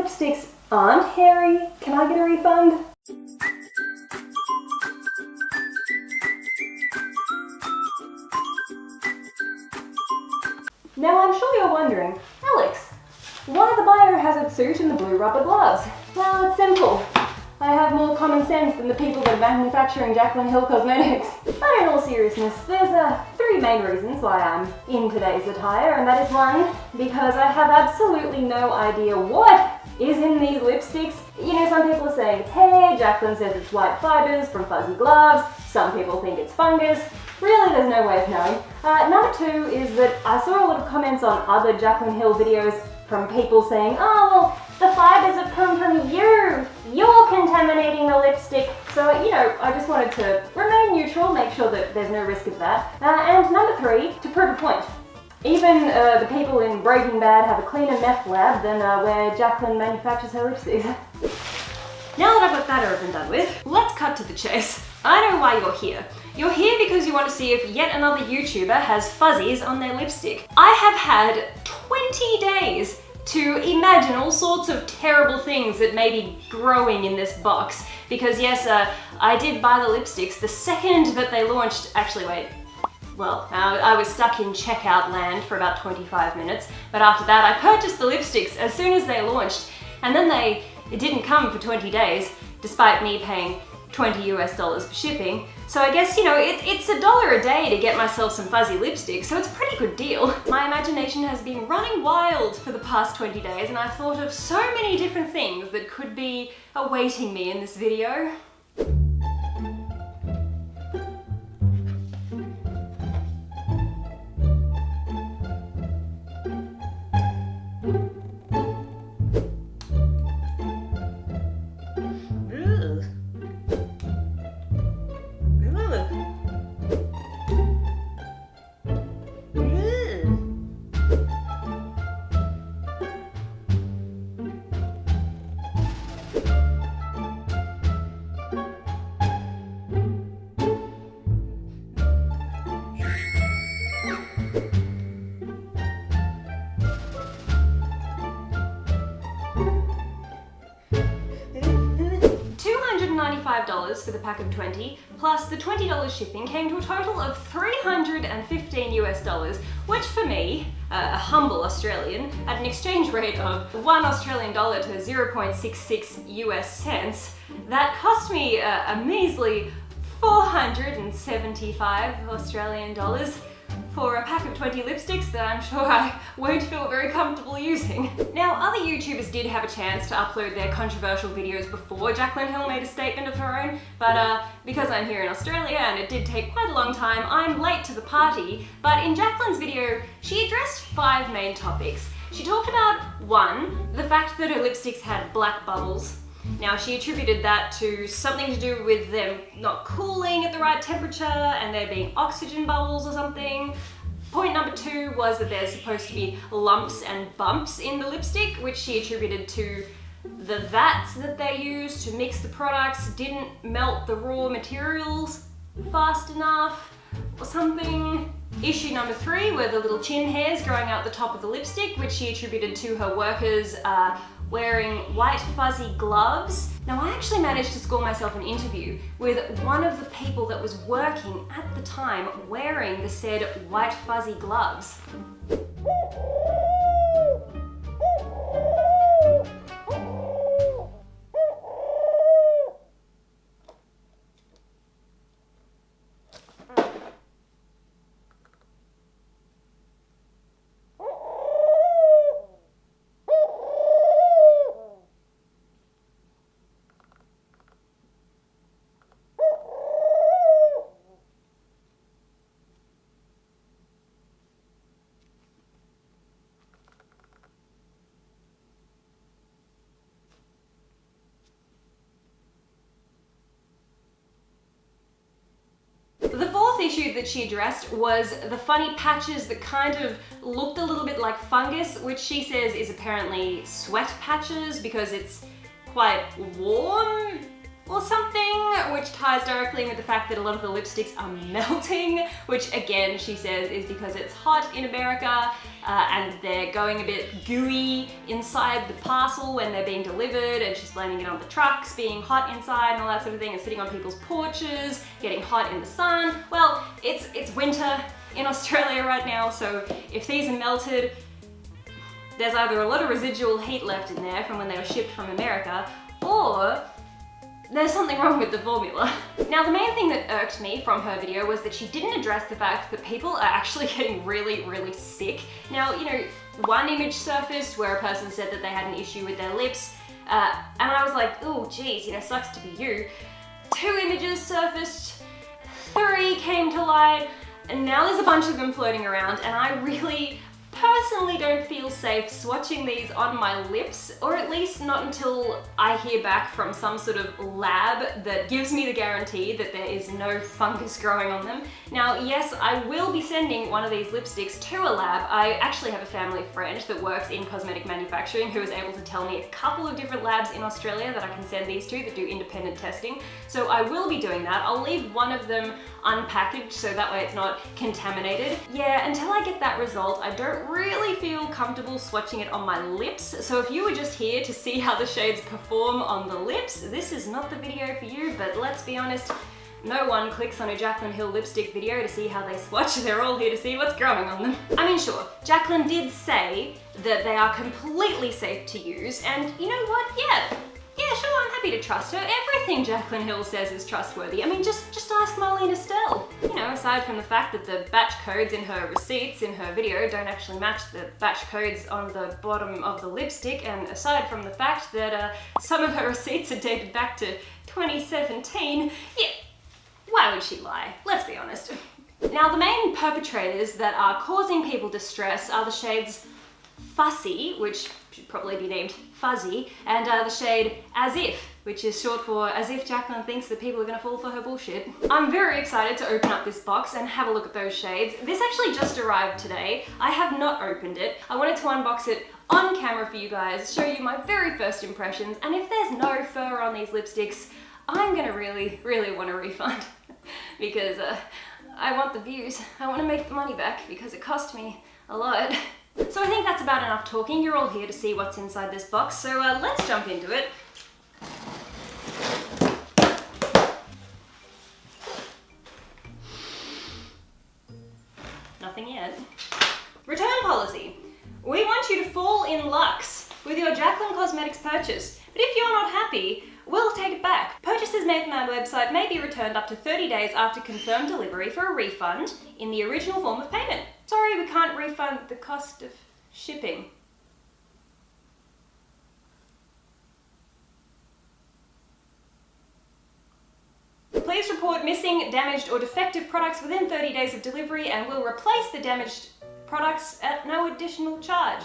lipsticks aren't hairy, can I get a refund? Now I'm sure you're wondering, Alex, why the biohazard suit and the blue rubber gloves? Well, it's simple. I have more common sense than the people that are manufacturing Jaclyn Hill cosmetics. But in all seriousness, there's three main reasons why I'm in today's attire, and that is one, because I have absolutely no idea what is in these lipsticks. You know, some people are saying it's hair, Jaclyn says it's white fibers from fuzzy gloves, some people think it's fungus. Really, there's no way of knowing. Number two is that I saw a lot of comments on other Jaclyn Hill videos from people saying, oh, well, the fibers have come from you. You're contaminating the lipstick. So, you know, I just wanted to remain neutral, make sure that there's no risk of that. And number three, to prove a point. Even the people in Breaking Bad have a cleaner meth lab than where Jaclyn manufactures her lipsticks. Now that I've got that over and done with, let's cut to the chase. I know why you're here. You're here because you want to see if yet another YouTuber has fuzzies on their lipstick. I have had 20 days to imagine all sorts of terrible things that may be growing in this box. Because yes, I did buy the lipsticks the second that they launched. Actually, wait. Well, I was stuck in checkout land for about 25 minutes, but after that I purchased the lipsticks as soon as they launched, and then it didn't come for 20 days, despite me paying $20 US for shipping. So I guess, you know, it's $1 a day to get myself some fuzzy lipstick, so it's a pretty good deal. My imagination has been running wild for the past 20 days, and I've thought of so many different things that could be awaiting me in this video. $95 for the pack of 20, plus the $20 shipping came to a total of $315 US, which for me, a humble Australian, at an exchange rate of $1 Australian dollar to 0.66 US cents, that cost me a measly 475 Australian dollars for a pack of 20 lipsticks that I'm sure I won't feel very comfortable using. Now, other YouTubers did have a chance to upload their controversial videos before Jaclyn Hill made a statement of her own, but because I'm here in Australia and it did take quite a long time, I'm late to the party. But in Jaclyn's video, she addressed 5 main topics. She talked about 1, the fact that her lipsticks had black bubbles. Now, she attributed that to something to do with them not cooling at the right temperature and there being oxygen bubbles or something. Point number 2 was that there's supposed to be lumps and bumps in the lipstick, which she attributed to the vats that they used to mix the products didn't melt the raw materials fast enough or something. Issue number 3 were the little chin hairs growing out the top of the lipstick, which she attributed to her workers wearing white fuzzy gloves. Now, I actually managed to score myself an interview with one of the people that was working at the time wearing the said white fuzzy gloves. The 4th issue that she addressed was the funny patches that kind of looked a little bit like fungus, which she says is apparently sweat patches because it's quite warm or something, which ties directly in with the fact that a lot of the lipsticks are melting, which again, she says is because it's hot in America and they're going a bit gooey inside the parcel when they're being delivered, and she's blaming it on the trucks being hot inside and all that sort of thing, and sitting on people's porches, getting hot in the sun. Well, it's winter in Australia right now, so if these are melted, there's either a lot of residual heat left in there from when they were shipped from America, or there's something wrong with the formula. Now, the main thing that irked me from her video was that she didn't address the fact that people are actually getting really, really sick. Now, you know, one image surfaced where a person said that they had an issue with their lips, and I was like, oh geez, you know, sucks to be you. 2 images surfaced, 3 came to light, and now there's a bunch of them floating around, and I really personally don't feel safe swatching these on my lips, or at least not until I hear back from some sort of lab that gives me the guarantee that there is no fungus growing on them. Now, yes, I will be sending one of these lipsticks to a lab. I actually have a family friend that works in cosmetic manufacturing who is able to tell me a couple of different labs in Australia that I can send these to that do independent testing. So I will be doing that. I'll leave one of them unpackaged so that way it's not contaminated. Yeah, until I get that result, I don't really feel comfortable swatching it on my lips. So if you were just here to see how the shades perform on the lips, this is not the video for you, but let's be honest, no one clicks on a Jaclyn Hill lipstick video to see how they swatch. They're all here to see what's growing on them. I mean, sure, Jaclyn did say that they are completely safe to use, and you know what? Yeah, sure, I'm happy to trust her. Everything Jaclyn Hill says is trustworthy. I mean, just ask Marlene Estelle. You know, aside from the fact that the batch codes in her receipts in her video don't actually match the batch codes on the bottom of the lipstick, and aside from the fact that some of her receipts are dated back to 2017, yeah, why would she lie? Let's be honest. Now, the main perpetrators that are causing people distress are the shades Fussy, which should probably be named Fuzzy, and the shade As If, which is short for As If Jaclyn Thinks That People Are Gonna Fall For Her Bullshit. I'm very excited to open up this box and have a look at those shades. This actually just arrived today. I have not opened it. I wanted to unbox it on camera for you guys, show you my very first impressions, and if there's no fur on these lipsticks, I'm gonna really, really want a refund because I want the views. I want to make the money back because it cost me a lot. So I think that's about enough talking. You're all here to see what's inside this box, so let's jump into it. Nothing yet. Return policy. We want you to fall in lux with your Jaclyn Cosmetics purchase, but if you're not happy, we'll take it back. Purchases made from our website may be returned up to 30 days after confirmed delivery for a refund in the original form of payment. Sorry, we can't refund the cost of shipping. Please report missing, damaged, or defective products within 30 days of delivery, and we'll replace the damaged products at no additional charge.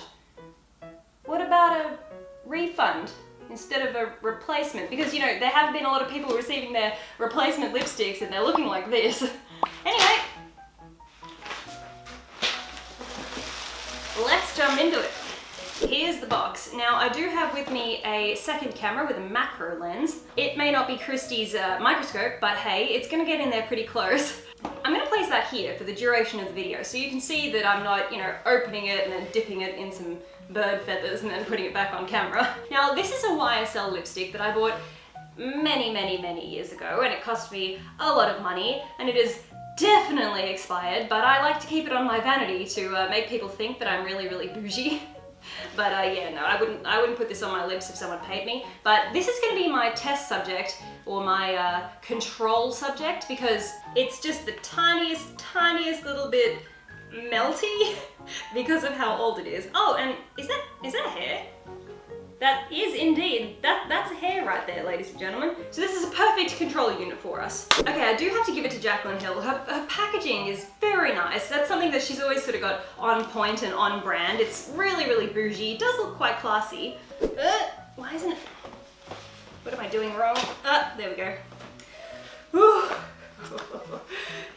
What about a refund instead of a replacement? Because, you know, there have been a lot of people receiving their replacement lipsticks and they're looking like this. Anyway, let's jump into it. Here's the box. Now, I do have with me a second camera with a macro lens. It may not be Christie's microscope, but hey, it's gonna get in there pretty close. I'm gonna place that here for the duration of the video, so you can see that I'm not, you know, opening it and then dipping it in some bird feathers and then putting it back on camera. Now, this is a YSL lipstick that I bought many years ago, and it cost me a lot of money, and it is definitely expired, but I like to keep it on my vanity to make people think that I'm really bougie. But yeah, no, I wouldn't put this on my lips if someone paid me. But this is gonna be my test subject, or my control subject, because it's just the tiniest little bit melty because of how old it is. Oh, and is that a hair? That is indeed, that's a hair right there, ladies and gentlemen. So this is a perfect control unit for us. Okay, I do have to give it to Jaclyn Hill. Her packaging is very nice. That's something that she's always sort of got on point and on brand. It's really bougie. It does look quite classy. Why isn't it? What am I doing wrong? There we go. Whew.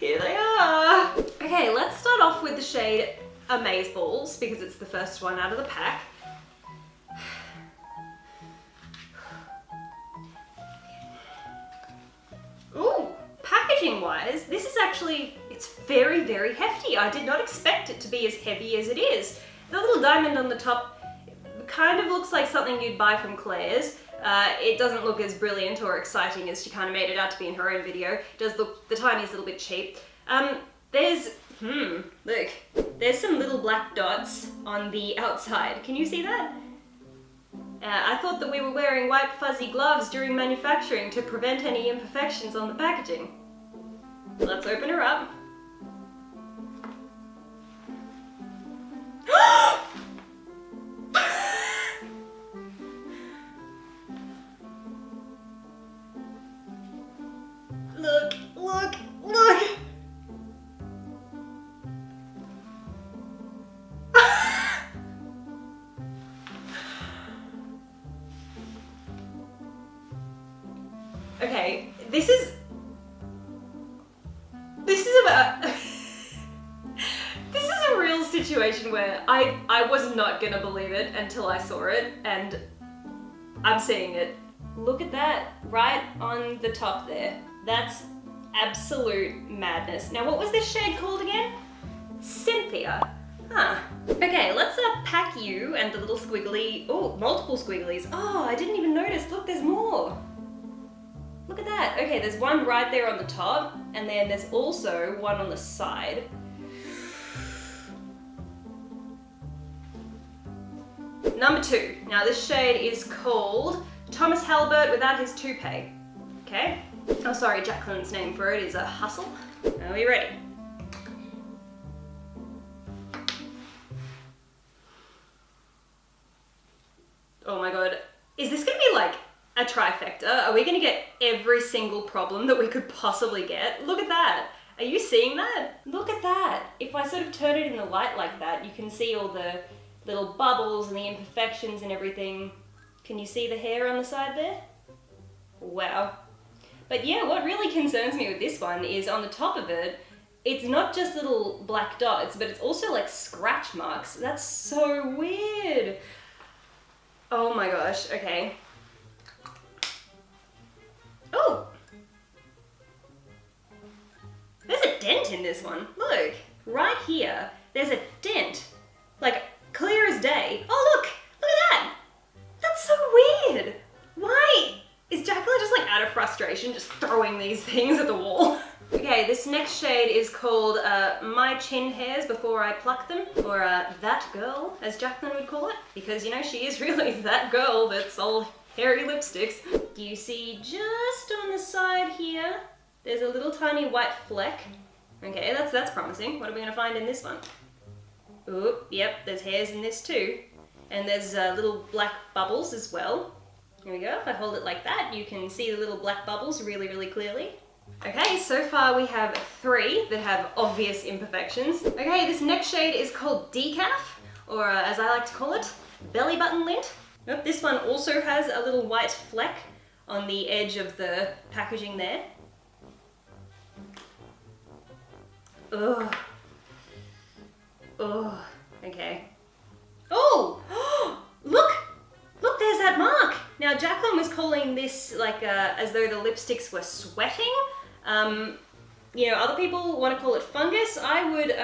Here they are. Okay, let's start off with the shade Amazeballs because it's the first one out of the pack. packaging wise, this is actually, it's very, very hefty. I did not expect it to be as heavy as it is. The little diamond on the top kind of looks like something you'd buy from Claire's. It doesn't look as brilliant or exciting as she kind of made it out to be in her own video. It does look the tiniest little bit cheap. Look, there's some little black dots on the outside. Can you see that? I thought that we were wearing white fuzzy gloves during manufacturing to prevent any imperfections on the packaging. Let's open her up. Look, look, look! Okay, this is about this is a real situation where I was not gonna believe it until I saw it, and I'm seeing it. Look at that, right on the top there. That's absolute madness. Now, what was this shade called again? Cynthia. Huh. Okay, let's pack you and the little squiggly, oh, multiple squigglies. Oh, I didn't even notice. Look, there's more. Look at that. Okay, there's one right there on the top, and then there's also one on the side. Number 2. Now this shade is called Thomas Halbert without his toupee. Okay? Oh, sorry, Jaclyn's name for it is a Hustle. Are we ready? Oh my god. Is this gonna be like a trifecta? Are we gonna get every single problem that we could possibly get? Look at that. Are you seeing that? Look at that. If I sort of turn it in the light like that, you can see all the little bubbles and the imperfections and everything. Can you see the hair on the side there? Wow. But yeah, what really concerns me with this one is on the top of it, it's not just little black dots, but it's also like scratch marks. That's so weird. Oh my gosh, okay. Oh! There's a dent in this one. Look, right here, there's a dent. Like, clear as day. Oh look! Look at that! That's so weird! Why is Jaclyn just like out of frustration just throwing these things at the wall? Okay, this next shade is called My Chin Hairs Before I Pluck Them, or That Girl, as Jaclyn would call it, because you know, she is really that girl that's all hairy lipsticks. Do you see just on the side here, there's a little tiny white fleck. Okay, that's promising. What are we gonna find in this one? Oop, yep, there's hairs in this too. And there's little black bubbles as well. Here we go, if I hold it like that, you can see the little black bubbles really, really clearly. Okay, so far we have 3 that have obvious imperfections. Okay, this next shade is called Decaf, or as I like to call it, Belly Button Lint. Nope, this one also has a little white fleck on the edge of the packaging there. Ugh. Ugh. Okay. Oh! Look! Look, there's that mark! Now, Jaclyn was calling this like as though the lipsticks were sweating. You know, other people want to call it fungus. I would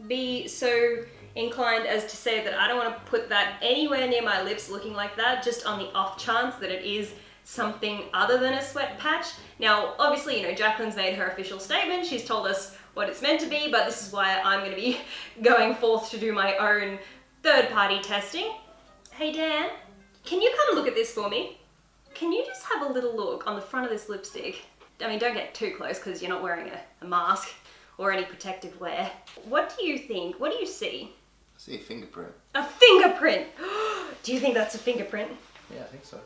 be so inclined as to say that I don't want to put that anywhere near my lips looking like that, just on the off chance that it is something other than a sweat patch. Now, obviously, you know, Jaclyn's made her official statement. She's told us what it's meant to be, but this is why I'm going to be going forth to do my own third-party testing. Hey, Dan, can you come look at this for me? Can you just have a little look on the front of this lipstick? I mean, don't get too close because you're not wearing a mask or any protective wear. What do you think? What do you see? I see a fingerprint. A fingerprint! Do you think that's a fingerprint? Yeah, I think so.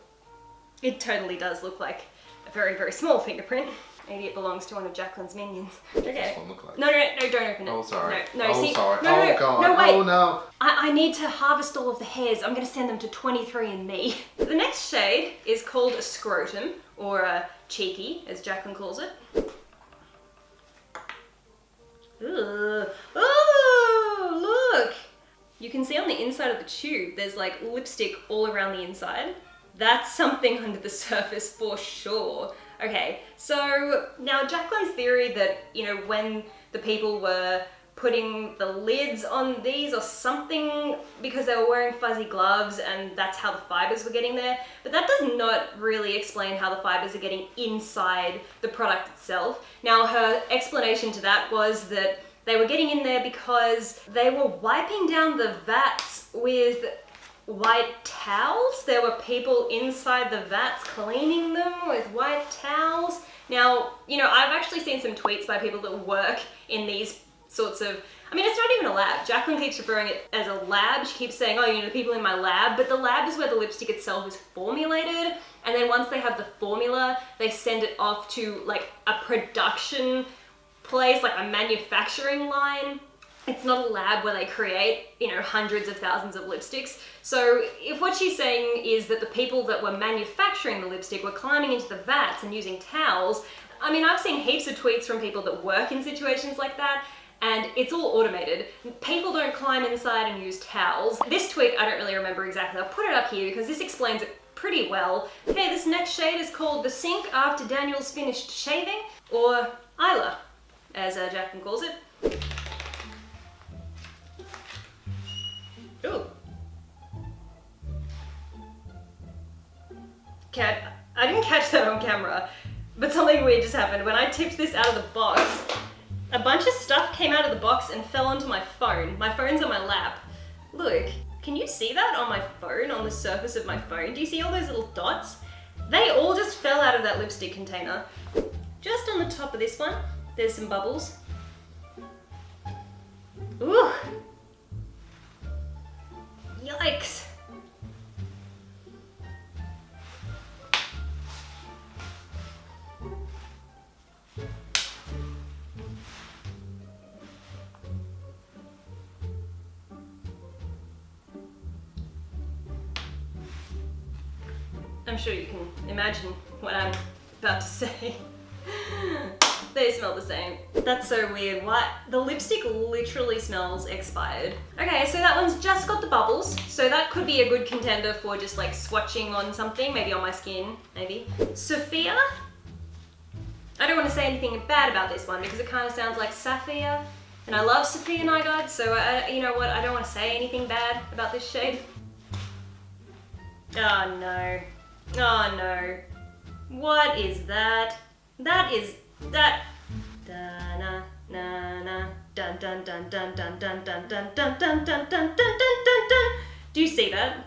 It totally does look like a very, very small fingerprint. Maybe it belongs to one of Jaclyn's minions. Okay. What's one look like? No, don't open it. Oh, sorry. No, oh, see? sorry. No, oh, God. No, wait. Oh, no. I need to harvest all of the hairs. I'm going to send them to 23andMe. The next shade is called a Scrotum, or a Cheeky, as Jaclyn calls it. Ugh. Oh, look! You can see on the inside of the tube, there's like lipstick all around the inside. That's something under the surface for sure. Okay, so now Jaclyn's theory that, you know, when the people were putting the lids on these or something because they were wearing fuzzy gloves and that's how the fibers were getting there, but that does not really explain how the fibers are getting inside the product itself. Now, her explanation to that was that they were getting in there because they were wiping down the vats with white towels. There were people inside the vats cleaning them with white towels. Now, you know, I've actually seen some tweets by people that work in these sorts of, I mean, it's not even a lab. Jaclyn keeps referring it as a lab. She keeps saying, oh, you know, the people in my lab, but the lab is where the lipstick itself is formulated. And then once they have the formula, they send it off to like a production place, like a manufacturing line. It's not a lab where they create, you know, hundreds of thousands of lipsticks. So if what she's saying is that the people that were manufacturing the lipstick were climbing into the vats and using towels, I mean, I've seen heaps of tweets from people that work in situations like that, and it's all automated. People don't climb inside and use towels. This tweet, I don't really remember exactly. I'll put it up here because this explains it pretty well. Okay, this next shade is called The Sink After Daniel's Finished Shaving, or Isla, as Jaclyn calls it. Ooh. I didn't catch that on camera, but something weird just happened. When I tipped this out of the box, a bunch of stuff came out of the box and fell onto my phone. My phone's on my lap. Look, can you see that on my phone, on the surface of my phone? Do you see all those little dots? They all just fell out of that lipstick container. Just on the top of this one, there's some bubbles. Ooh. Yikes. I'm sure you can imagine what I'm about to say. They smell the same. That's so weird. What? The lipstick literally smells expired. Okay, so that one's just got the bubbles. So that could be a good contender for just like swatching on something, maybe on my skin, maybe. Sophia? I don't want to say anything bad about this one because it kind of sounds like Saphia. And I love Sophia Nygaard, so you know what? I don't want to say anything bad about this shade. Oh no. Oh no. What is that? That is that. Da na na na dun dun dun dun dun dun dun dun dun dun dun dun dun dun dun dun. Do you see that?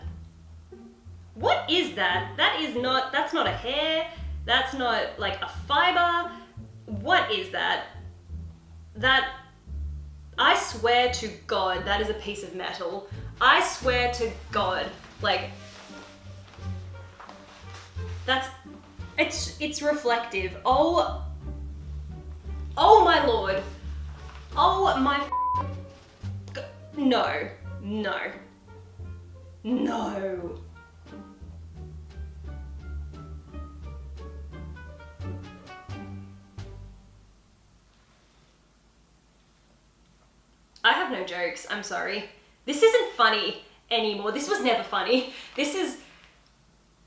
What is that? That is not, that's not a hair. That's not like a fiber. What is that? That, I swear to God, that is a piece of metal. I swear to God, like, that's, it's reflective. Oh my Lord. Oh my no, no, no. I have no jokes, I'm sorry. This isn't funny anymore. This was never funny. This is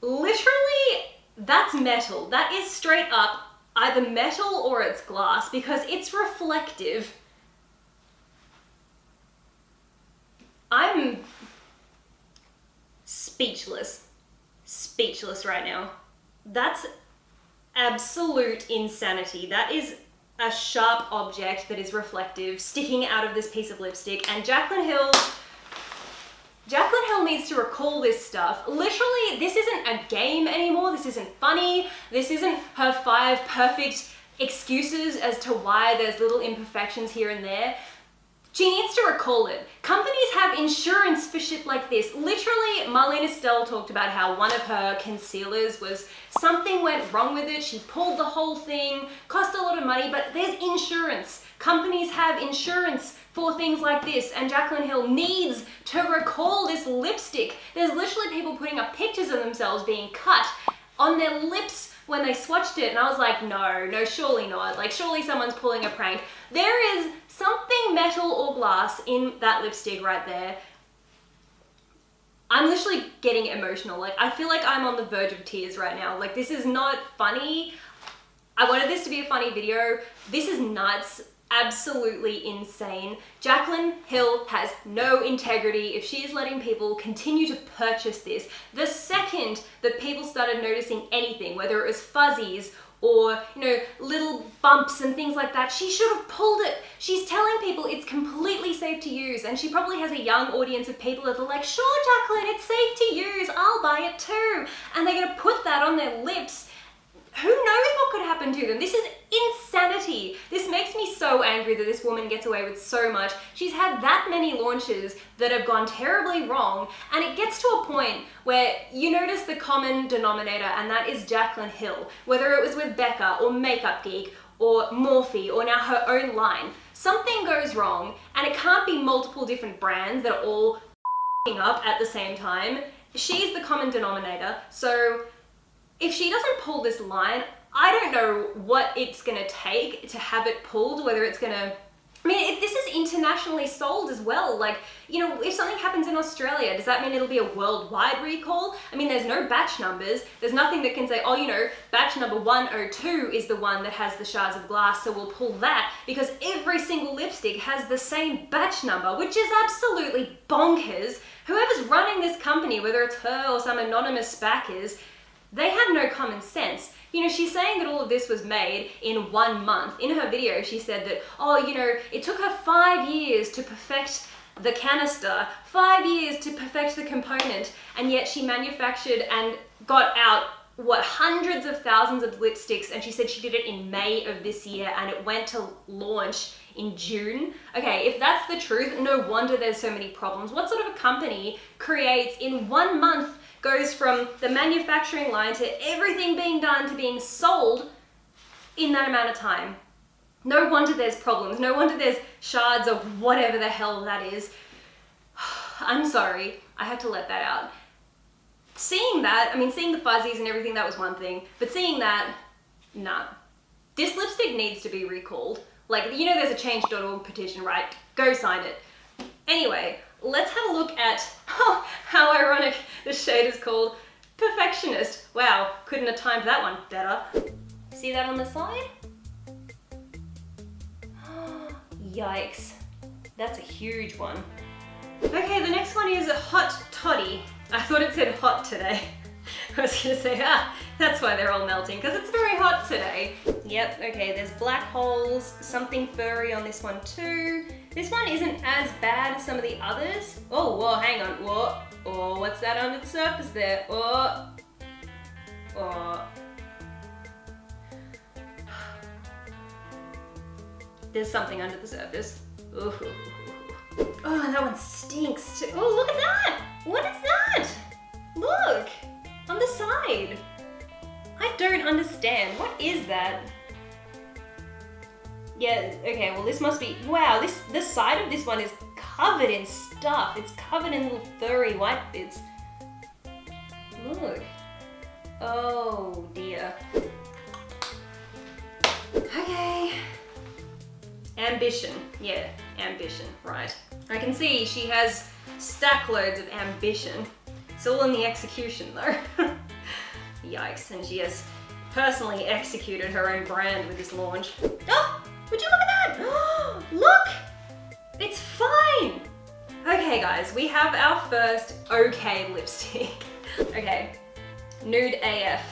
literally, that's metal. That is straight up either metal or it's glass because it's reflective. I'm speechless. Speechless right now. That's absolute insanity. That is a sharp object that is reflective sticking out of this piece of lipstick, and Jaclyn Hill needs to recall this stuff. Literally, this isn't a game anymore. This isn't funny. This isn't her 5 perfect excuses as to why there's little imperfections here and there. She needs to recall it. Companies have insurance for shit like this. Literally, Marlene Estelle talked about how one of her concealers was, something went wrong with it, she pulled the whole thing, cost a lot of money, but there's insurance. Companies have insurance for things like this, and Jaclyn Hill needs to recall this lipstick. There's literally people putting up pictures of themselves being cut on their lips when they swatched it, and I was like, no, surely not. Like, surely someone's pulling a prank. There is something metal or glass in that lipstick right there. I'm literally getting emotional. Like, I feel like I'm on the verge of tears right now. Like, this is not funny. I wanted this to be a funny video. This is nuts. Absolutely insane. Jaclyn Hill has no integrity if she is letting people continue to purchase this. The second that people started noticing anything, whether it was fuzzies or, you know, little bumps and things like that, she should have pulled it. She's telling people it's completely safe to use, and she probably has a young audience of people that are like, sure, Jaclyn, it's safe to use, I'll buy it too. And they're gonna put that on their lips. Who knows what could happen to them? This is insanity. This makes me so angry that this woman gets away with so much. She's had that many launches that have gone terribly wrong, and it gets to a point where you notice the common denominator, and that is Jaclyn Hill. Whether it was with Becca or Makeup Geek or Morphe or now her own line, something goes wrong, and it can't be multiple different brands that are all f***ing up at the same time. She's the common denominator, so if she doesn't pull this line, I don't know what it's gonna take to have it pulled, whether it's gonna, I mean, if this is internationally sold as well, like, you know, if something happens in Australia, does that mean it'll be a worldwide recall? I mean, there's no batch numbers. There's nothing that can say, oh, you know, batch number 102 is the one that has the shards of glass, so we'll pull that, because every single lipstick has the same batch number, which is absolutely bonkers. Whoever's running this company, whether it's her or some anonymous SPACers, they have no common sense. You know, she's saying that all of this was made in 1 month. In her video, she said that, oh, you know, it took her 5 years to perfect the canister, 5 years to perfect the component, and yet she manufactured and got out, what, hundreds of thousands of lipsticks, and she said she did it in May of this year, and it went to launch in June. Okay, if that's the truth, no wonder there's so many problems. What sort of a company creates in 1 month, goes from the manufacturing line to everything being done to being sold in that amount of time? No wonder there's problems. No wonder there's shards of whatever the hell that is. I'm sorry, I had to let that out. Seeing that, I mean, seeing the fuzzies and everything, that was one thing, but seeing that, nah. This lipstick needs to be recalled. Like, you know, there's a change.org petition, right? Go sign it. Anyway, let's have a look at, oh, how ironic, the shade is called Perfectionist. Wow, couldn't have timed that one better. See that on the side? Yikes, that's a huge one. Okay, the next one is a Hot Toddy. I thought it said hot today. I was gonna say, that's why they're all melting, because it's very hot today. Yep, okay, there's black holes, something furry on this one too. This one isn't as bad as some of the others. Oh, whoa, hang on, whoa. Oh, what's that under the surface there? Oh, oh. There's something under the surface. Ooh. Oh, and that one stinks too. Oh, look at that! What is that? Look, on the side. I don't understand. What is that? Yeah, okay, well this must be, wow, the side of this one is covered in stuff. It's covered in little furry white bits. Look. Oh dear. Okay. Ambition. Yeah, ambition, right. I can see she has stack loads of ambition. It's all in the execution though. Yikes, and she has personally executed her own brand with this launch. Oh, would you look at that? Look, it's fine. Okay guys, we have our first okay lipstick. Okay, Nude AF.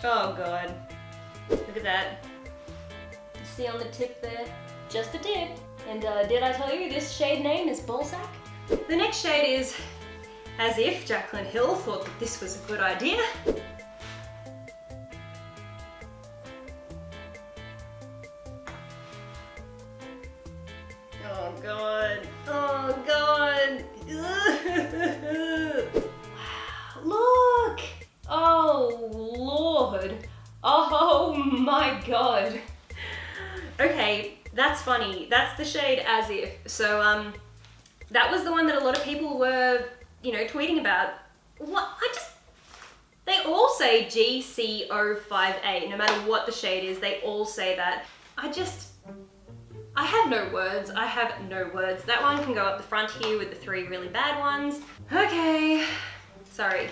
Oh god, look at that. You see on the tip there? Just the tip. And did I tell you this shade name is Balzac? The next shade is As If Jaclyn Hill thought that this was a good idea. Oh god. Oh god. Wow. Look! Oh lord. Oh my god. Okay, that's funny. That's the shade As If. So that was the one that a lot of people were, you know, tweeting about. What? They all say GC058, no matter what the shade is, they all say that. I have no words. I have no words. That one can go up the front here with the 3 really bad ones. Okay, sorry.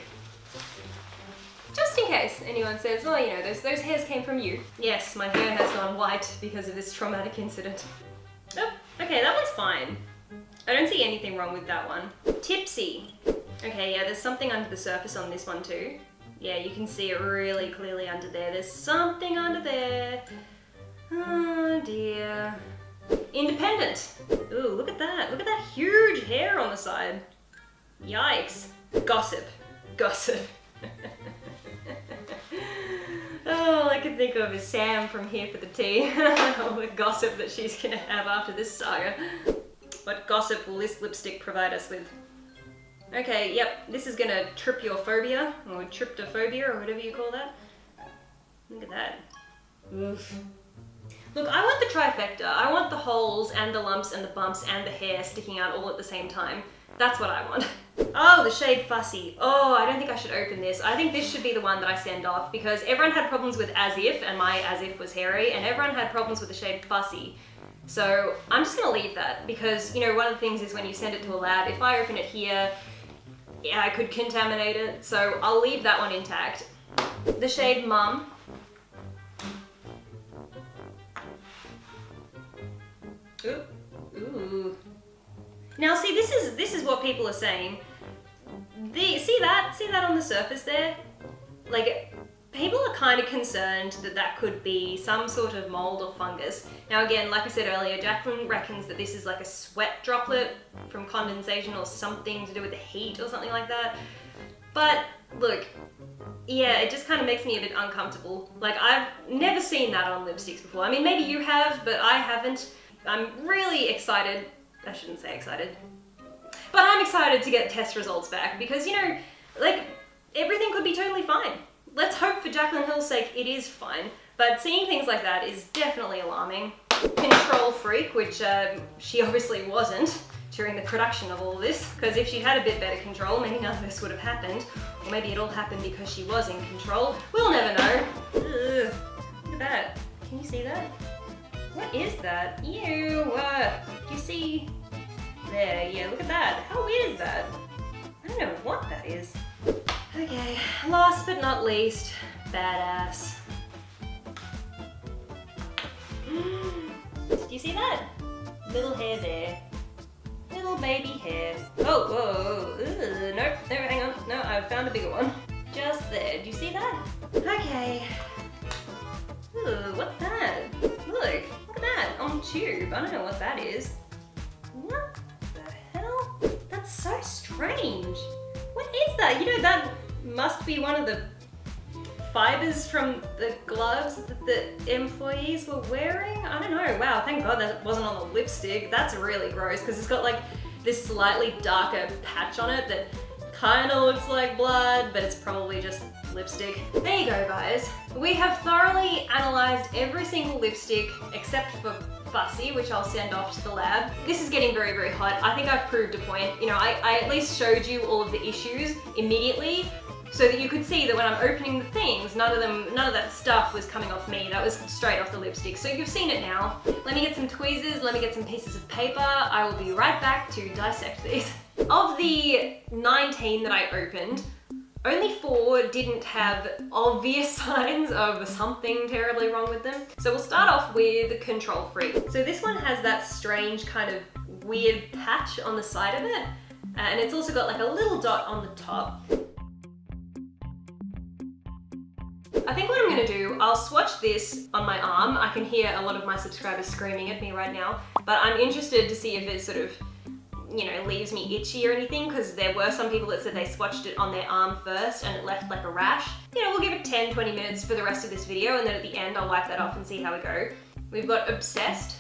Just in case anyone says, oh, you know, those hairs came from you. Yes, my hair has gone white because of this traumatic incident. Oh, okay, that one's fine. I don't see anything wrong with that one. Tipsy. Okay, yeah, there's something under the surface on this one too. Yeah, you can see it really clearly under there. There's something under there. Oh dear. Independent. Ooh, look at that. Look at that huge hair on the side. Yikes. Gossip. Gossip. All I can think of is Sam from Here for the Tea. All the gossip that she's gonna have after this saga. What gossip will this lipstick provide us with? Okay, yep, this is gonna trip your phobia, or tryptophobia, or whatever you call that. Look at that. Oof. Look, I want the trifecta. I want the holes and the lumps and the bumps and the hair sticking out all at the same time. That's what I want. Oh, the shade Fussy. Oh, I don't think I should open this. I think this should be the one that I send off because everyone had problems with As If, and my As If was hairy, and everyone had problems with the shade Fussy. So I'm just gonna leave that because, you know, one of the things is when you send it to a lab, if I open it here, yeah, I could contaminate it. So I'll leave that one intact. The shade Mum. Ooh. Ooh. Now see, this is what people are saying. See that on the surface there? Like, people are kind of concerned that that could be some sort of mold or fungus. Now again, like I said earlier, Jaclyn reckons that this is like a sweat droplet from condensation or something to do with the heat or something like that. But look, yeah, it just kind of makes me a bit uncomfortable. Like, I've never seen that on lipsticks before. I mean, maybe you have, but I haven't. I'm really excited. I shouldn't say excited. But I'm excited to get test results back because, you know, like, everything could be totally fine. Let's hope for Jaclyn Hill's sake it is fine. But seeing things like that is definitely alarming. Control freak, which she obviously wasn't during the production of all this, because if she had a bit better control, maybe none of this would have happened. Or maybe it all happened because she was in control. We'll never know. Ugh. Look at that. Can you see that? What is that? Ew! Do you see? There, yeah, look at that. How weird is that? I don't know what that is. Okay, last but not least, badass. Do you see that? Little hair there. Little baby hair. Oh, whoa, ugh, nope, no, hang on. No, I found a bigger one. Just there. Do you see that? Okay. Ooh, what's that? Look at that, on tube. I don't know what that is. What the hell? That's so strange. What is that? You know, that must be one of the fibers from the gloves that the employees were wearing? I don't know. Wow, thank God that wasn't on the lipstick. That's really gross because it's got like this slightly darker patch on it that kind of looks like blood, but it's probably just lipstick. There you go, guys. We have thoroughly analysed every single lipstick except for Fussy, which I'll send off to the lab. This is getting very, very hot. I think I've proved a point. You know, I at least showed you all of the issues immediately so that you could see that when I'm opening the things, none of that stuff was coming off me. That was straight off the lipstick. So you've seen it now. Let me get some tweezers, let me get some pieces of paper. I will be right back to dissect these. Of the 19 that I opened, only 4 didn't have obvious signs of something terribly wrong with them. So we'll start off with the Control Freak. So this one has that strange kind of weird patch on the side of it. And it's also got like a little dot on the top. I think what I'm gonna do, I'll swatch this on my arm. I can hear a lot of my subscribers screaming at me right now, but I'm interested to see if it sort of, you know, leaves me itchy or anything, because there were some people that said they swatched it on their arm first and it left like a rash. You know, we'll give it 10-20 minutes for the rest of this video, and then at the end I'll wipe that off and see how we go. We've got Obsessed.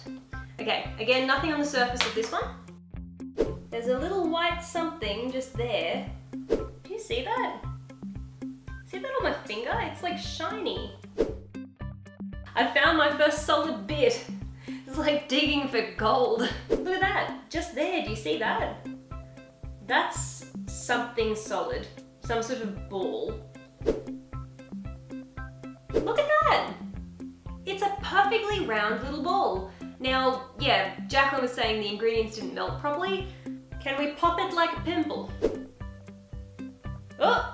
Okay, again, nothing on the surface of this one. There's a little white something just there. Do you see that? See that on my finger? It's like shiny. I found my first solid bit. It's like digging for gold. Look at that, just there, do you see that? That's something solid, some sort of ball. Look at that! It's a perfectly round little ball. Now, yeah, Jaclyn was saying the ingredients didn't melt properly. Can we pop it like a pimple? Oh!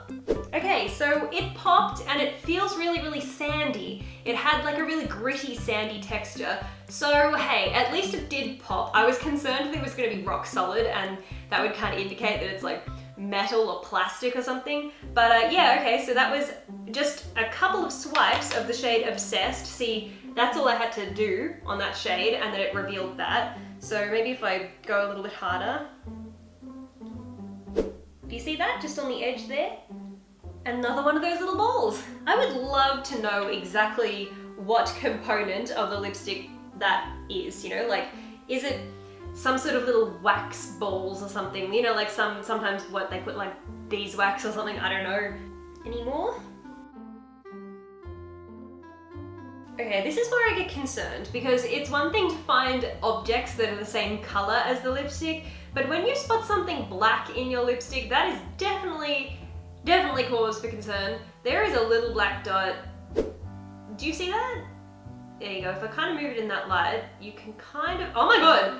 so it popped and it feels really, really sandy. It had like a really gritty, sandy texture. So hey, at least it did pop. I was concerned that it was gonna be rock solid and that would kind of indicate that it's like metal or plastic or something. But yeah, okay, so that was just a couple of swipes of the shade Obsessed. See, that's all I had to do on that shade and then it revealed that. So maybe if I go a little bit harder. Do you see that just on the edge there? Another one of those little balls. I would love to know exactly what component of the lipstick that is, you know, like, is it some sort of little wax balls or something, you know, like sometimes what they put like beeswax or something, I don't know. Any more? Okay, this is where I get concerned because it's one thing to find objects that are the same color as the lipstick, but when you spot something black in your lipstick, that is definitely cause for concern. There is a little black dot. Do you see that? There you go. If I kind of move it in that light, you can kind of, oh my god!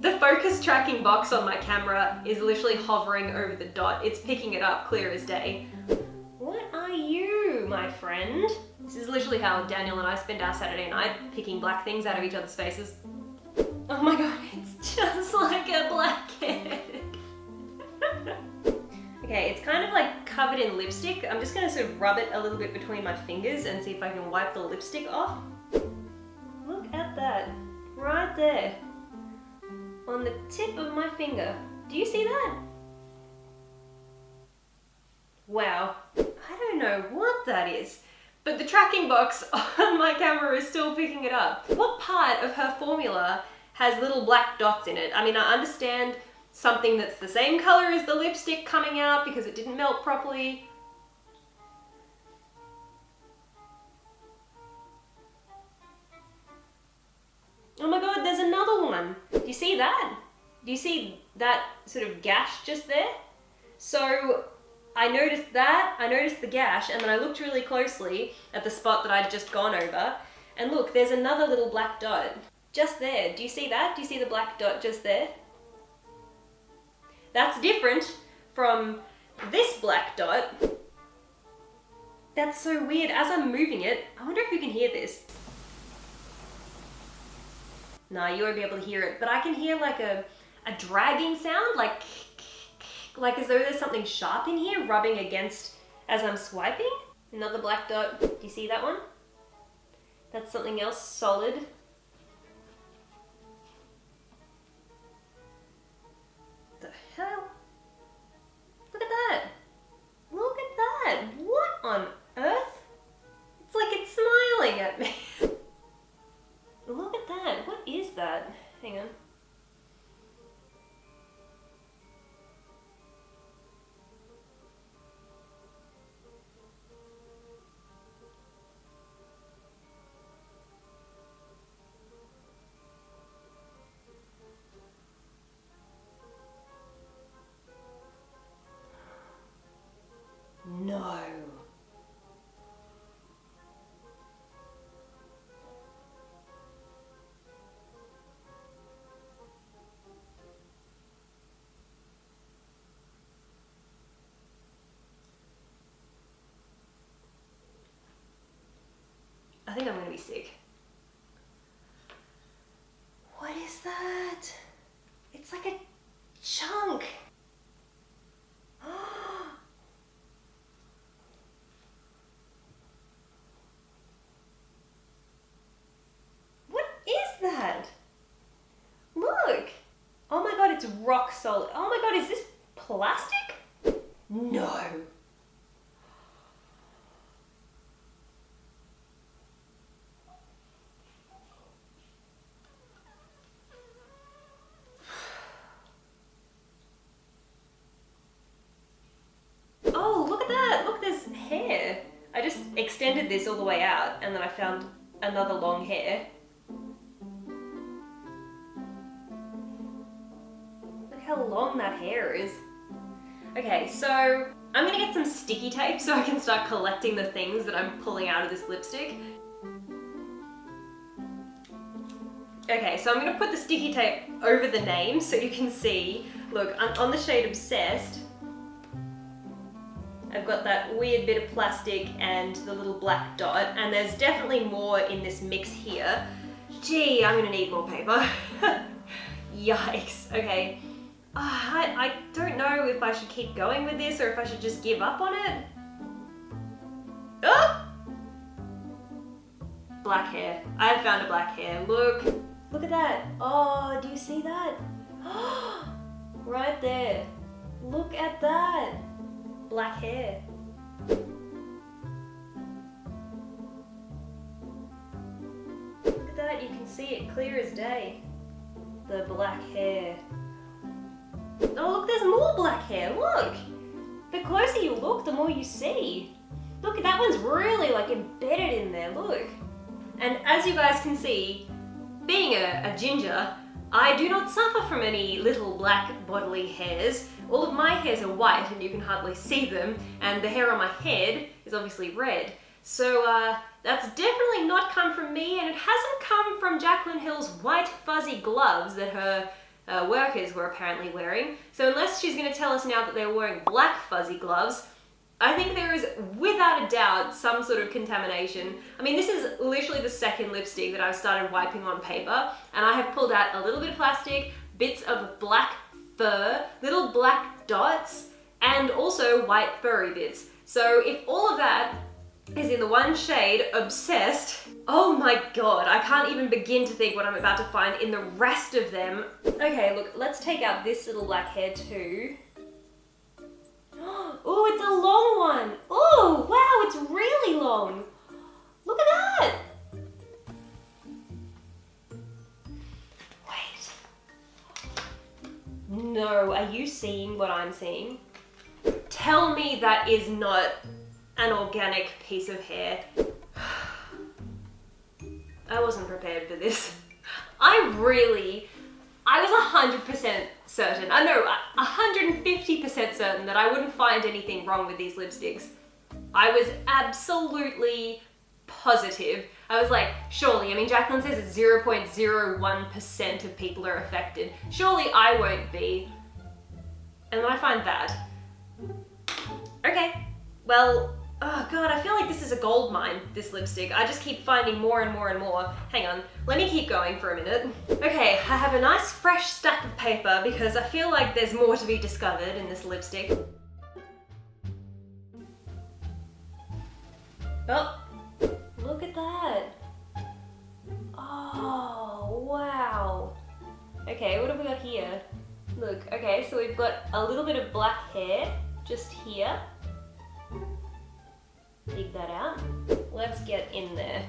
The focus tracking box on my camera is literally hovering over the dot. It's picking it up clear as day. What are you, my friend? This is literally how Daniel and I spend our Saturday night, picking black things out of each other's faces. Oh my god, it's just like a black egg. Okay, it's kind of like covered in lipstick. I'm just gonna sort of rub it a little bit between my fingers and see if I can wipe the lipstick off. Look at that, right there. On the tip of my finger. Do you see that? Wow, I don't know what that is, but the tracking box on my camera is still picking it up. What part of her formula has little black dots in it? I mean, I understand something that's the same color as the lipstick coming out because it didn't melt properly. Oh my god, there's another one. Do you see that? Do you see that sort of gash just there? So I noticed that, I noticed the gash, and then I looked really closely at the spot that I'd just gone over, and look, there's another little black dot just there. Do you see that? Do you see the black dot just there? That's different from this black dot. That's so weird. As I'm moving it, I wonder if you can hear this. No, you won't be able to hear it, but I can hear like a dragging sound, like as though there's something sharp in here rubbing against as I'm swiping. Another black dot. Do you see that one? That's something else solid. The hell? Look at that. Look at that. What on earth? It's like it's smiling at me. Look at that. What is that? Hang on. No. I think I'm gonna be sick. What is that? It's like a chunk. What is that? Look. Oh my god, it's rock solid. Oh my god, is this plastic? No. Hair. I just extended this all the way out and then I found another long hair. Look how long that hair is. Okay, so I'm gonna get some sticky tape so I can start collecting the things that I'm pulling out of this lipstick. Okay, so I'm gonna put the sticky tape over the name so you can see. Look, I'm on the shade Obsessed. I've got that weird bit of plastic and the little black dot, and there's definitely more in this mix here. Gee, I'm gonna need more paper. Yikes, okay. I don't know if I should keep going with this or if I should just give up on it. Oh! Black hair. I have found a black hair. Look at that. Oh, do you see that? Right there. Look at that. Black hair. Look at that, you can see it clear as day. The black hair. Oh look, there's more black hair, look! The closer you look, the more you see. Look, that one's really like embedded in there, look. And as you guys can see, being a ginger, I do not suffer from any little black bodily hairs. All of my hairs are white and you can hardly see them, and the hair on my head is obviously red. So that's definitely not come from me, and it hasn't come from Jaclyn Hill's white fuzzy gloves that her workers were apparently wearing. So unless she's going to tell us now that they're wearing black fuzzy gloves, I think there is without a doubt some sort of contamination. I mean, this is literally the second lipstick that I've started wiping on paper, and I have pulled out a little bit of plastic, bits of black fur, little black dots, and also white furry bits. So if all of that is in the one shade, Obsessed, oh my god, I can't even begin to think what I'm about to find in the rest of them. Okay, look, let's take out this little black hair too. Oh, it's a long one. Oh, wow, it's really long. Look at that. Wait. No, are you seeing what I'm seeing? Tell me that is not an organic piece of hair. I wasn't prepared for this. I was 100% certain, 150% certain that I wouldn't find anything wrong with these lipsticks. I was absolutely positive. I was like, surely, I mean, Jaclyn says it's 0.01% of people are affected. Surely I won't be. And then I find that. Okay, well, oh god, I feel like this is a gold mine, this lipstick. I just keep finding more and more and more. Hang on, let me keep going for a minute. Okay, I have a nice fresh stack of paper because I feel like there's more to be discovered in this lipstick. Oh, look at that. Oh, wow. Okay, what have we got here? Look, okay, so we've got a little bit of black hair just here. Dig that out. Let's get in there.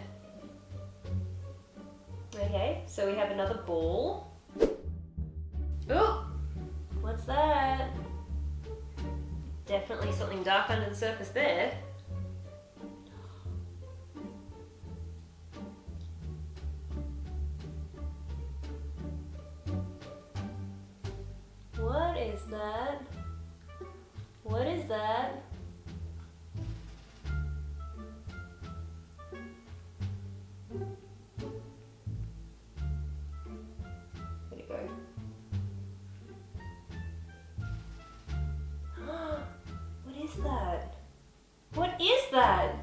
Okay, so we have another ball. Oh, what's that? Definitely something dark under the surface there. What is that? What is that? There you go. What is that? What is that?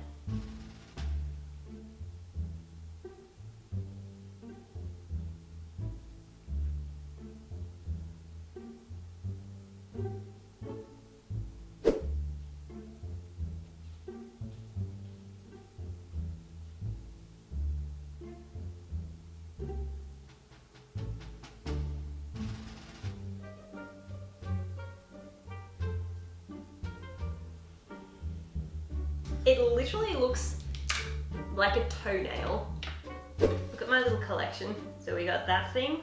It literally looks like a toenail. Look at my little collection. So we got that thing,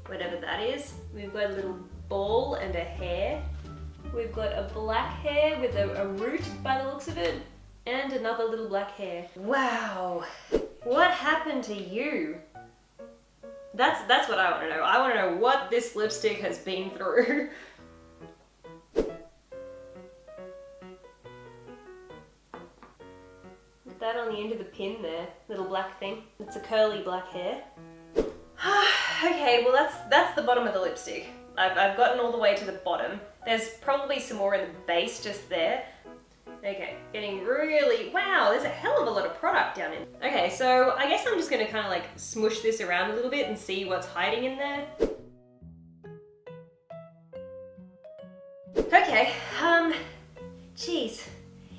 whatever that is. We've got a little ball and a hair. We've got a black hair with a root by the looks of it, and another little black hair. Wow, what happened to you? That's what I want to know. I want to know what this lipstick has been through. That on the end of the pin there, little black thing. It's a curly black hair. Okay, well that's the bottom of the lipstick. I've gotten all the way to the bottom. There's probably some more in the base just there. Okay, getting really, wow, there's a hell of a lot of product down in. Okay, so I guess I'm just gonna kind of like smush this around a little bit and see what's hiding in there. Okay, geez.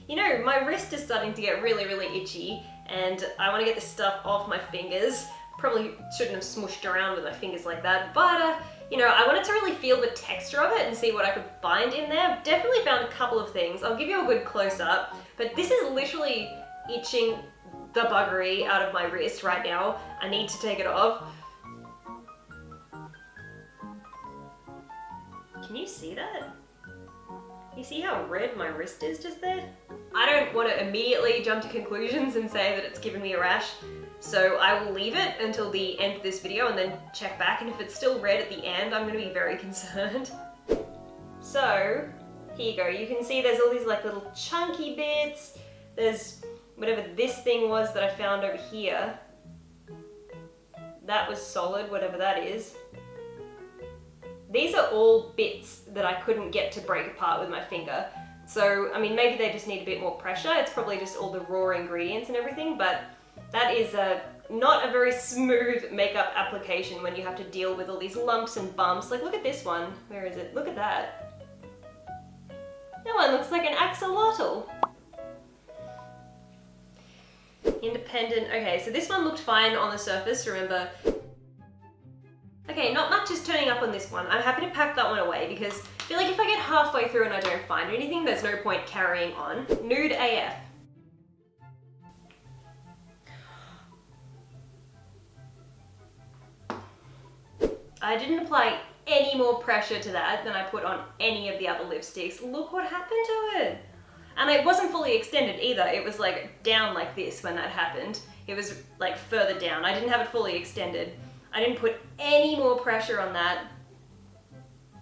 You know, my wrist is starting to get really, really itchy and I want to get this stuff off my fingers. Probably shouldn't have smushed around with my fingers like that, but you know, I wanted to really feel the texture of it and see what I could find in there. Definitely found a couple of things. I'll give you a good close-up, but this is literally itching the buggery out of my wrist right now. I need to take it off. Can you see that? You see how red my wrist is just there? I don't want to immediately jump to conclusions and say that it's given me a rash, so I will leave it until the end of this video and then check back, and if it's still red at the end, I'm going to be very concerned. So, here you go. You can see there's all these like little chunky bits. There's whatever this thing was that I found over here. That was solid, whatever that is. These are all bits that I couldn't get to break apart with my finger. So, I mean, maybe they just need a bit more pressure. It's probably just all the raw ingredients and everything, but that is not a very smooth makeup application when you have to deal with all these lumps and bumps. Like, look at this one. Where is it? Look at that. That one looks like an axolotl. Independent. Okay, so this one looked fine on the surface, remember. Okay, not much is turning up on this one. I'm happy to pack that one away because I feel like if I get halfway through and I don't find anything, there's no point carrying on. Nude AF. I didn't apply any more pressure to that than I put on any of the other lipsticks. Look what happened to it. And it wasn't fully extended either. It was like down like this when that happened. It was like further down. I didn't have it fully extended. I didn't put any more pressure on that.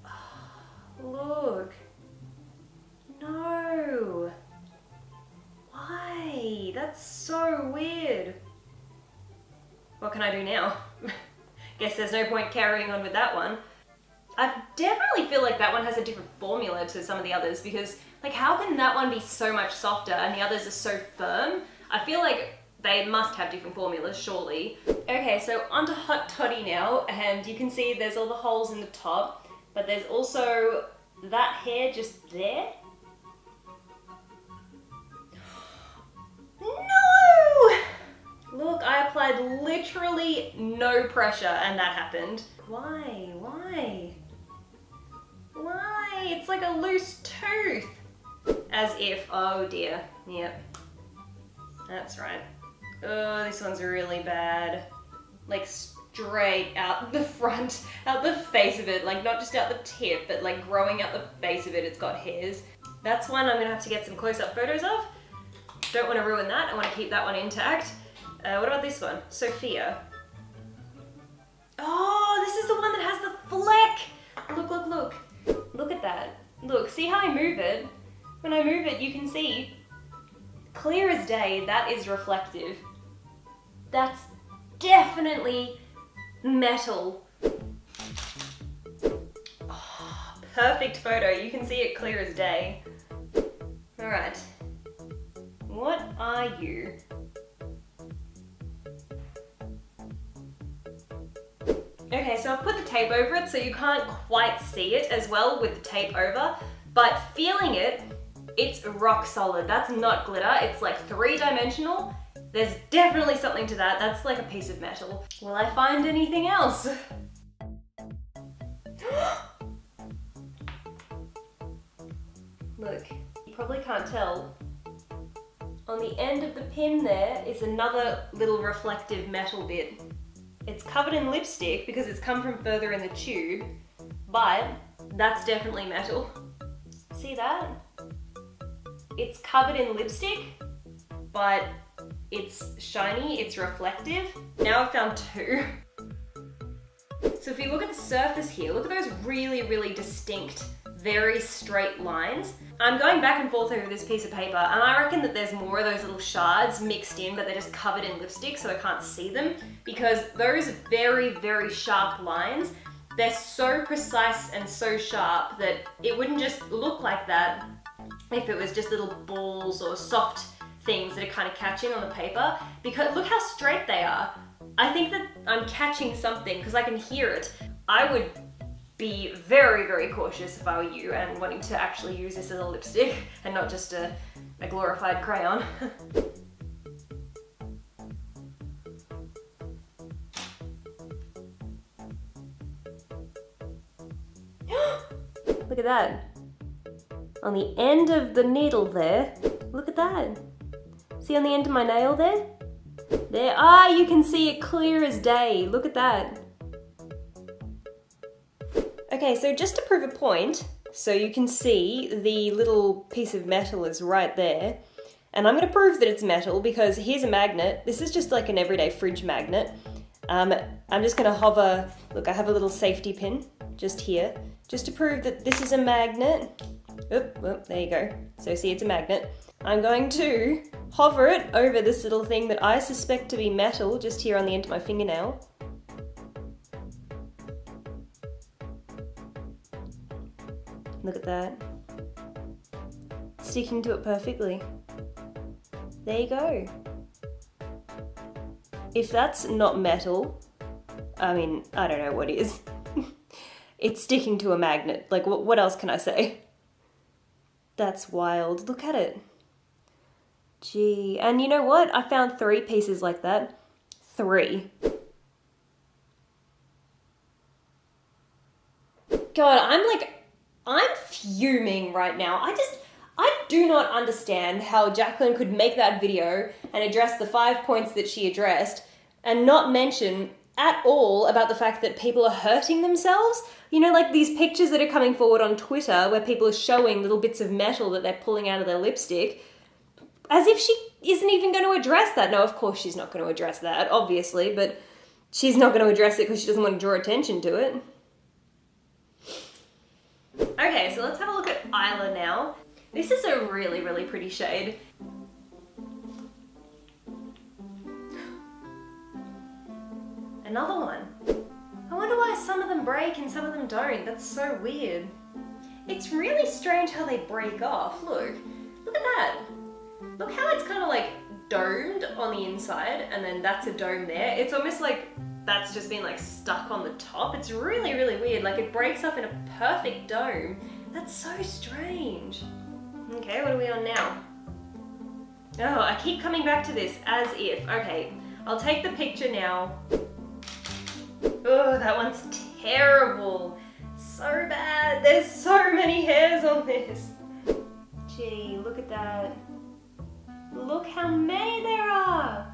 Oh, look. No. Why? That's so weird. What can I do now? Guess there's no point carrying on with that one. I definitely feel like that one has a different formula to some of the others because, like, how can that one be so much softer and the others are so firm? I feel like they must have different formulas, surely. Okay, so onto Hot Toddy now, and you can see there's all the holes in the top, but there's also that hair just there. No! Look, I applied literally no pressure and that happened. Why? Why? Why? It's like a loose tooth. As if, oh dear, yep. That's right. Oh, this one's really bad. Like straight out the front, out the face of it, like not just out the tip, but like growing out the face of it, it's got hairs. That's one I'm gonna have to get some close-up photos of. Don't want to ruin that, I want to keep that one intact. What about this one? Sophia. Oh, this is the one that has the fleck! Look, look, look. Look at that. Look, see how I move it? When I move it, you can see, clear as day, that is reflective. That's definitely metal. Oh, perfect photo. You can see it clear as day. All right. What are you? Okay, so I've put the tape over it so you can't quite see it as well with the tape over, but feeling it, it's rock solid. That's not glitter, it's like three-dimensional. There's definitely something to that. That's like a piece of metal. Will I find anything else? Look, you probably can't tell. On the end of the pin there is another little reflective metal bit. It's covered in lipstick because it's come from further in the tube, but that's definitely metal. See that? It's covered in lipstick, but it's shiny, it's reflective. Now I've found two. So if you look at the surface here, look at those really, really distinct, very straight lines. I'm going back and forth over this piece of paper, and I reckon that there's more of those little shards mixed in, but they're just covered in lipstick so I can't see them, because those very, very sharp lines they're so precise and so sharp that it wouldn't just look like that if it was just little balls or soft things that are kind of catching on the paper, because look how straight they are. I think that I'm catching something because I can hear it. I would be very, very cautious if I were you and wanting to actually use this as a lipstick and not just a glorified crayon. Look at that. On the end of the needle there, look at that. See on the end of my nail there? There, you can see it clear as day. Look at that. Okay, so just to prove a point, so you can see the little piece of metal is right there. And I'm gonna prove that it's metal because here's a magnet. This is just like an everyday fridge magnet. I'm just gonna hover, look, I have a little safety pin just here, just to prove that this is a magnet. Oop, there you go. So see, it's a magnet. I'm going to hover it over this little thing that I suspect to be metal, just here on the end of my fingernail. Look at that. Sticking to it perfectly. There you go. If that's not metal, I mean, I don't know what is. It's sticking to a magnet. Like, what else can I say? That's wild. Look at it. Gee, and you know what? I found 3 pieces like that. 3. God, I'm fuming right now. I do not understand how Jaclyn could make that video and address the 5 points that she addressed and not mention at all about the fact that people are hurting themselves. You know, like these pictures that are coming forward on Twitter where people are showing little bits of metal that they're pulling out of their lipstick, as if she isn't even going to address that. No, of course she's not going to address that, obviously, but she's not going to address it because she doesn't want to draw attention to it. Okay, so let's have a look at Isla now. This is a really, really pretty shade. Another one. I wonder why some of them break and some of them don't. That's so weird. It's really strange how they break off. Look at that. Look how it's kind of like domed on the inside and then that's a dome there. It's almost like that's just been like stuck on the top. It's really, really weird. Like it breaks off in a perfect dome. That's so strange. Okay, what are we on now? Oh, I keep coming back to this as if. Okay, I'll take the picture now. Oh, that one's terrible. So bad. There's so many hairs on this. Gee, look at that. Look how many there are.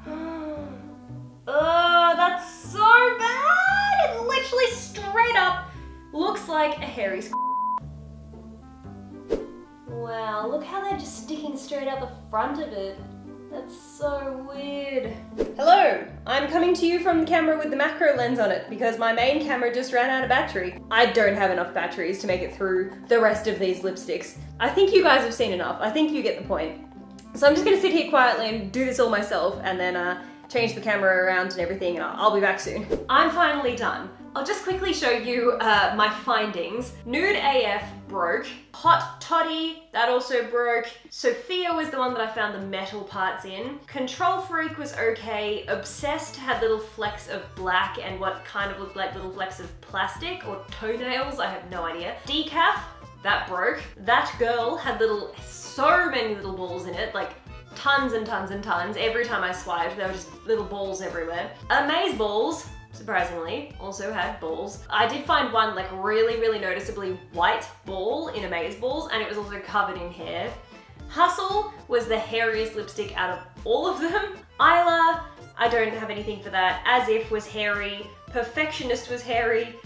Oh, that's so bad. It literally straight up looks like a hairy Wow, look how they're just sticking straight out the front of it. That's so weird. Hello, I'm coming to you from the camera with the macro lens on it because my main camera just ran out of battery. I don't have enough batteries to make it through the rest of these lipsticks. I think you guys have seen enough. I think you get the point. So I'm just gonna sit here quietly and do this all myself and then change the camera around and everything and I'll be back soon. I'm finally done. I'll just quickly show you my findings. Nude AF broke. Hot Toddy, that also broke. Sophia was the one that I found the metal parts in. Control Freak was okay. Obsessed had little flecks of black and what kind of looked like little flecks of plastic or toenails, I have no idea. Decaf, that broke. That girl had so many little balls in it, like tons and tons and tons. Every time I swiped, there were just little balls everywhere. Amaze Balls, surprisingly, also had balls. I did find one like really, really noticeably white ball in Amaze Balls and it was also covered in hair. Hustle was the hairiest lipstick out of all of them. Isla, I don't have anything for that. As If was hairy. Perfectionist was hairy.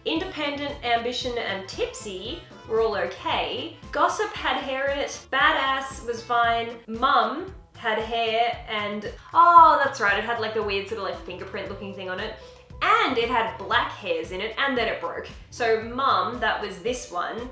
Independent, Ambition, and Tipsy were all okay. Gossip had hair in it. Badass was fine. Mum had hair and, oh, that's right, it had like the weird sort of like fingerprint looking thing on it. And it had black hairs in it and then it broke. So Mum, that was this one,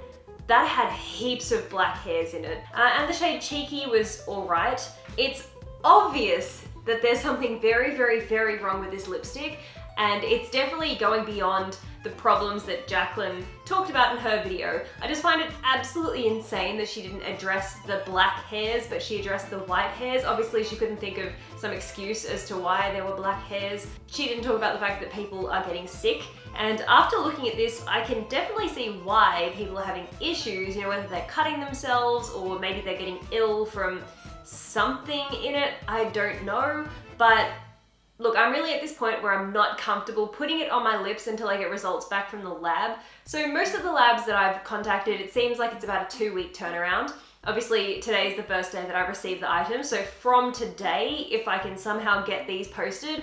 that had heaps of black hairs in it. And the shade Cheeky was all right. It's obvious that there's something very, very, very wrong with this lipstick. and it's definitely going beyond the problems that Jaclyn talked about in her video. I just find it absolutely insane that she didn't address the black hairs, but she addressed the white hairs. Obviously, she couldn't think of some excuse as to why there were black hairs. She didn't talk about the fact that people are getting sick. And after looking at this, I can definitely see why people are having issues, you know, whether they're cutting themselves or maybe they're getting ill from something in it, I don't know. But look, I'm really at this point where I'm not comfortable putting it on my lips until I get results back from the lab. So most of the labs that I've contacted, it seems like it's about a 2-week turnaround. Obviously, today is the first day that I've received the item, so from today, if I can somehow get these posted,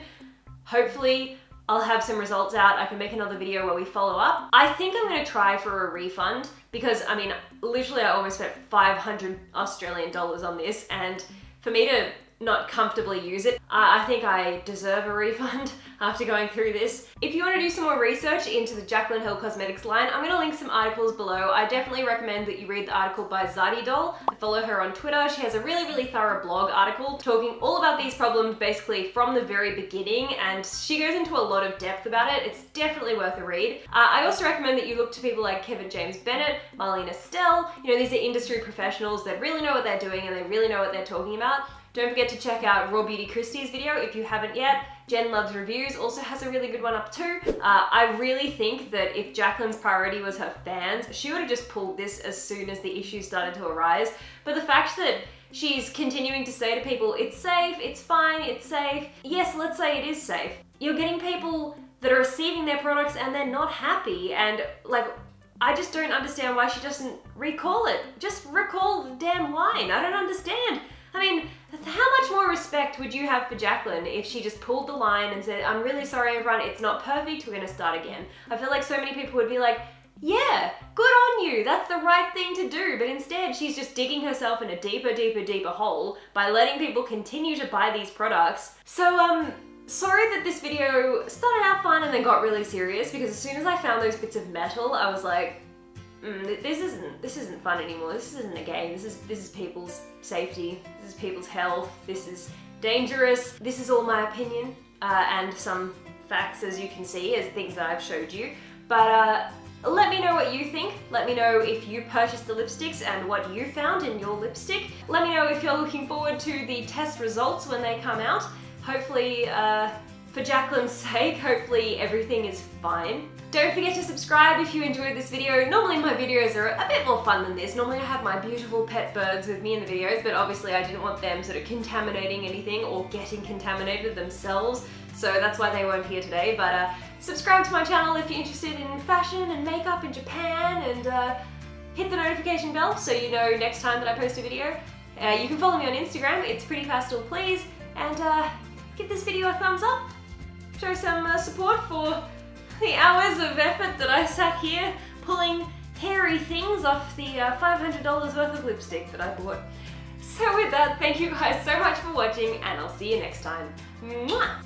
hopefully I'll have some results out. I can make another video where we follow up. I think I'm gonna try for a refund because, I mean, literally I almost spent 500 Australian dollars on this, and for me to not comfortably use it, I think I deserve a refund after going through this. If you want to do some more research into the Jaclyn Hill Cosmetics line, I'm going to link some articles below. I definitely recommend that you read the article by Zadie Doll. I follow her on Twitter. She has a really thorough blog article talking all about these problems basically from the very beginning, and she goes into a lot of depth about it. It's definitely worth a read. I also recommend that you look to people like Kevin James Bennett, Marlene Estelle. You know, these are industry professionals that really know what they're doing and they really know what they're talking about. Don't forget to check out Raw Beauty Christie's video if you haven't yet. Jen Loves Reviews also has a really good one up too. I really think that if Jaclyn's priority was her fans, she would have just pulled this as soon as the issues started to arise. But the fact that she's continuing to say to people, it's safe, it's fine, it's safe. Yes, let's say it is safe. You're getting people that are receiving their products and they're not happy, and like, I just don't understand why she doesn't recall it. Just recall the damn line. I don't understand. I mean, how much more respect would you have for Jaclyn if she just pulled the line and said, I'm really sorry everyone, it's not perfect, we're gonna start again. I feel like so many people would be like, yeah, good on you, that's the right thing to do. But instead, she's just digging herself in a deeper hole by letting people continue to buy these products. So, sorry that this video started out fun and then got really serious, because as soon as I found those bits of metal, I was like, this isn't fun anymore. This isn't a game. This is people's safety. This is people's health. This is dangerous. This is all my opinion and some facts, as you can see, as things that I've showed you. But let me know what you think. Let me know if you purchased the lipsticks and what you found in your lipstick. Let me know if you're looking forward to the test results when they come out. Hopefully, for Jaclyn's sake, hopefully everything is fine. Don't forget to subscribe if you enjoyed this video. Normally my videos are a bit more fun than this. Normally I have my beautiful pet birds with me in the videos, but obviously I didn't want them sort of contaminating anything or getting contaminated themselves, so that's why they weren't here today. But subscribe to my channel if you're interested in fashion and makeup in Japan, and hit the notification bell so you know next time that I post a video. You can follow me on Instagram, it's Pretty Pastel Please, and give this video a thumbs up. Show some support for the hours of effort that I sat here pulling hairy things off the $500 worth of lipstick that I bought. So with that, thank you guys so much for watching, and I'll see you next time. Mwah!